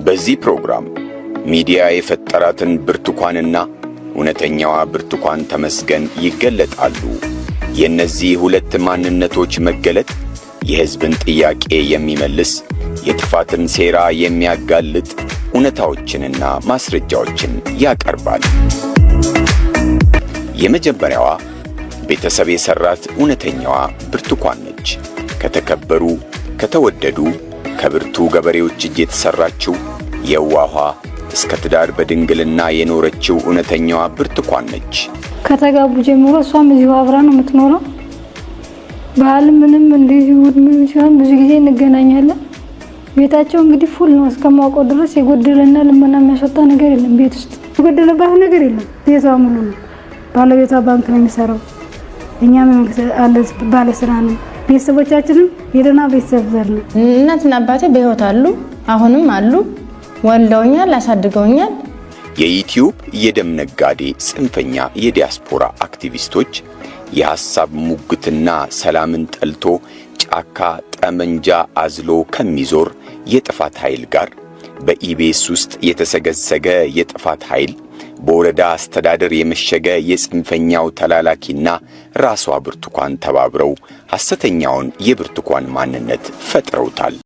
በዚህ ፕሮግራም ሚዲያ የፈጠራትን ብርቱካንና እውነተኛዋ ብርቱካን ተመስገን ይገለጣሉ። የእነዚህ ሁለት ማንነቶች መገለጥ የሕዝብን ጥያቄ የሚመልስ የጥፋትን ሴራ የሚያጋልጥ እውነታዎችንና ማስረጃዎችን ያቀርባል። የመጀመሪያዋ ቤተሰብ የሰራት እውነተኛዋ ብርቱካን ነች። ከተከበሩ ከተወደዱ ከብርቱ ገበሬዎች እጅ የተሰራችው የዋሃ እስከ ትዳር በድንግልና የኖረችው እውነተኛዋ ብርቱካን ነች። ከተጋቡ ጀምሮ እሷም እዚሁ አብራ ነው የምትኖረው። ባህል ምንም እንደዚሁ ሲሆን ብዙ ጊዜ እንገናኛለን። ቤታቸው እንግዲህ ፉል ነው እስከማውቀው ድረስ የጎደለና ልመና የሚያስወጣ ነገር የለም። ቤት ውስጥ የጎደለባት ነገር የለም። ቤቷ ሙሉ ነው። ባለቤቷ ባንክ ነው የሚሰራው። እኛም ባለስራ ነው። ቤተሰቦቻችንም የደህና ቤተሰብ ዘር ነው። እናትና አባቴ በህይወት አሉ፣ አሁንም አሉ። ወልደውኛል፣ አሳድገውኛል። የዩቲዩብ የደም ነጋዴ ጽንፈኛ የዲያስፖራ አክቲቪስቶች የሐሳብ ሙግትና ሰላምን ጠልቶ ጫካ ጠመንጃ አዝሎ ከሚዞር የጥፋት ኃይል ጋር በኢቢኤስ ውስጥ የተሰገሰገ የጥፋት ኃይል በወረዳ አስተዳደር የመሸገ የጽንፈኛው ተላላኪና ራሷ ብርቱካን ተባብረው ሐሰተኛውን የብርቱካን ማንነት ፈጥረውታል።